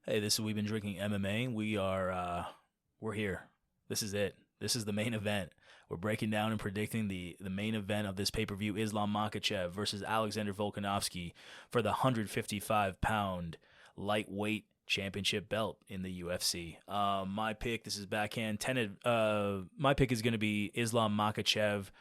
Hey, this is We've Been Drinking MMA. We're here. This is it. This is the main event. We're breaking down and predicting the main event of this pay-per-view, Islam Makhachev versus Alexander Volkanovski for the 155-pound lightweight championship belt in the UFC. My pick, this is backhand. My pick is going to be Islam Makhachev.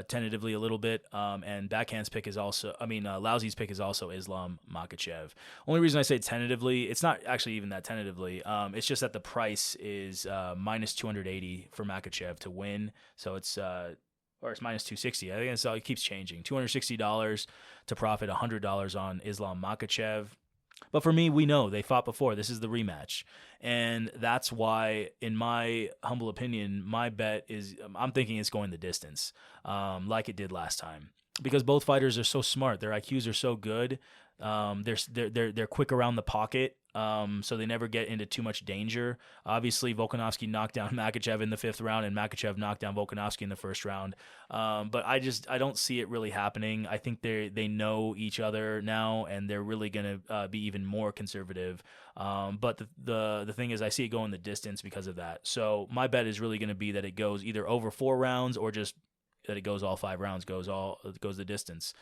Tentatively a little bit, and backhand's pick is Lousy's pick is also Islam Makhachev. Only reason I say tentatively, it's not actually even that tentatively. It's just that the price is minus 280 for Makhachev to win, so it's minus 260. I think it keeps changing. $260 to profit, $100 on Islam Makhachev. But for me, we know they fought before. This is the rematch. And that's why, in my humble opinion, my bet is I'm thinking it's going the distance, like it did last time. Because both fighters are so smart. Their IQs are so good. They're quick around the pocket, so they never get into too much danger. Obviously, Volkanovski knocked down Makhachev in the 5th round, and Makhachev knocked down Volkanovski in the 1st round. But I don't see it really happening. I think they know each other now, and they're really going to be even more conservative. But the thing is, I see it going the distance because of that. So my bet is really going to be that it goes either over 4 rounds or just that it goes all 5 rounds, goes the distance.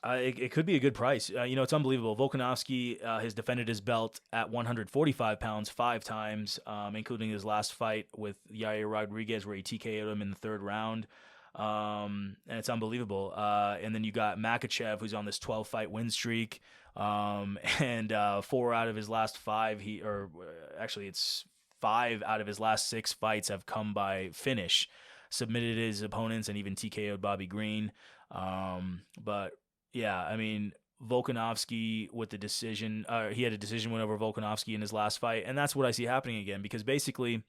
It could be a good price. It's unbelievable. Volkanovski has defended his belt at 145 pounds 5 times, including his last fight with Yair Rodriguez, where he TKO'd him in the 3rd round. And it's unbelievable. And then you got Makhachev, who's on this 12-fight win streak. And 4 out of his last 5, it's 5 out of his last 6 fights have come by finish. Submitted his opponents and even TKO'd Bobby Green. But yeah, I mean, Volkanovski with the decision, he had a decision win over Volkanovski in his last fight, and that's what I see happening again, because basically,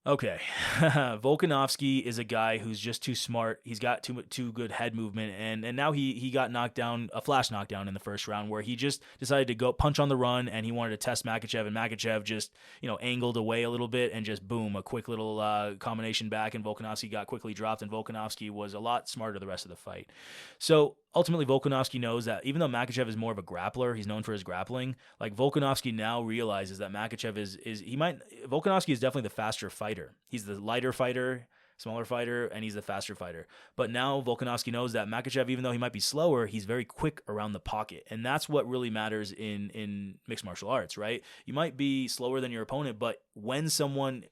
okay, Volkanovski is a guy who's just too smart. He's got too good head movement, and now he got knocked down, a flash knockdown in the 1st round, where he just decided to go punch on the run, and he wanted to test Makhachev, and Makhachev just angled away a little bit, and just boom, a quick little combination back, and Volkanovski got quickly dropped, and Volkanovski was a lot smarter the rest of the fight. So ultimately, Volkanovski knows that even though Makhachev is more of a grappler, he's known for his grappling. Like, Volkanovski now realizes that Makhachev Volkanovski is definitely the faster fighter. He's the lighter fighter, smaller fighter, and he's the faster fighter. But now Volkanovski knows that Makhachev, even though he might be slower, he's very quick around the pocket. And that's what really matters in mixed martial arts, right? You might be slower than your opponent, but when someone,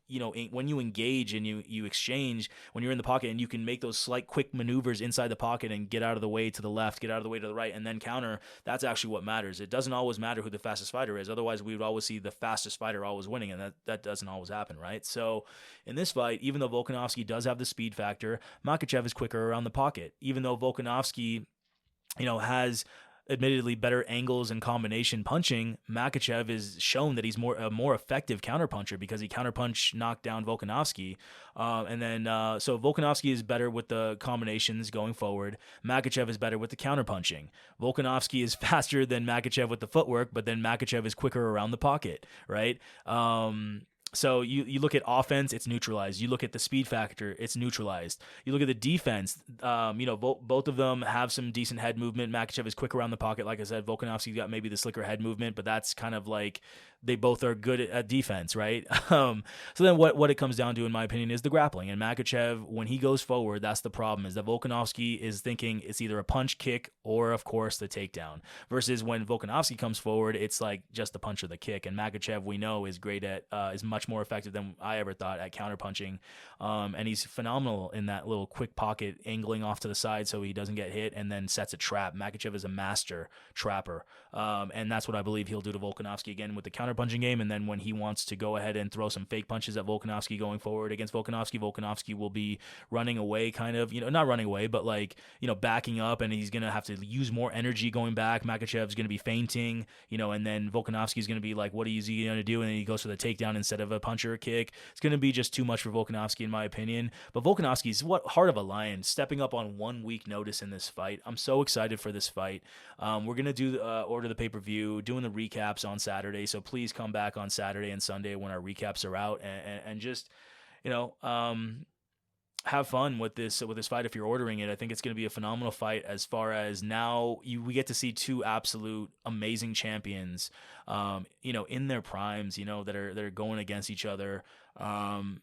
when you engage and you exchange, when you're in the pocket and you can make those slight quick maneuvers inside the pocket and get out of the way to the left, get out of the way to the right, and then counter, that's actually what matters. It doesn't always matter who the fastest fighter is. Otherwise, we would always see the fastest fighter always winning, and that doesn't always happen, right? So in this fight, even though Volkanovski does have the speed factor, Makhachev is quicker around the pocket. Even though Volkanovski, has admittedly better angles and combination punching, Makhachev is shown that he's a more effective counterpuncher because he counterpunch knocked down Volkanovski. So Volkanovski is better with the combinations going forward. Makhachev is better with the counterpunching. Volkanovski is faster than Makhachev with the footwork, but then Makhachev is quicker around the pocket, right? So you look at offense, it's neutralized. You look at the speed factor, it's neutralized. You look at the defense, both of them have some decent head movement. Makhachev is quick around the pocket. Like I said, Volkanovski's got maybe the slicker head movement, but that's kind of like they both are good at defense, right? So then what it comes down to, in my opinion, is the grappling. And Makhachev, when he goes forward, that's the problem, is that Volkanovski is thinking it's either a punch, kick, or, of course, the takedown. Versus when Volkanovski comes forward, it's like just the punch or the kick. And Makhachev, we know, is much more effective than I ever thought at counterpunching. And he's phenomenal in that little quick pocket, angling off to the side so he doesn't get hit, and then sets a trap. Makhachev is a master trapper. And that's what I believe he'll do to Volkanovski again with the counterpunching game. And then when he wants to go ahead and throw some fake punches at Volkanovski going forward against Volkanovski will be running away, kind of, not running away, but backing up, and he's going to have to use more energy going back. Makhachev's going to be feinting, and then Volkanovski's going to be like, what is he going to do? And then he goes for the takedown instead of a punch or a kick. It's going to be just too much for Volkanovski, in my opinion. But Volkanovski's heart of a lion, stepping up on 1 week notice in this fight. I'm so excited for this fight. We're going to do order the pay-per-view, doing the recaps on Saturday, so please come back on Saturday and Sunday when our recaps are out, and just, have fun with this fight if you're ordering it. I think it's going to be a phenomenal fight. As far as now, we get to see two absolute amazing champions, in their primes, that are going against each other.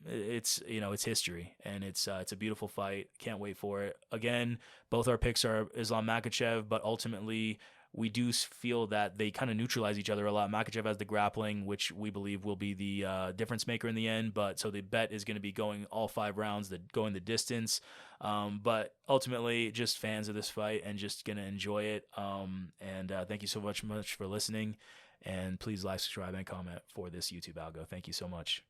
It's history, and it's a beautiful fight. Can't wait for it. Again, both our picks are Islam Makhachev, but ultimately we do feel that they kind of neutralize each other a lot. Makhachev has the grappling, which we believe will be the difference maker in the end. But so the bet is going to be going all 5 rounds, going the distance. But ultimately, just fans of this fight and just going to enjoy it. And thank you so much for listening. And please like, subscribe, and comment for this YouTube algo. Thank you so much.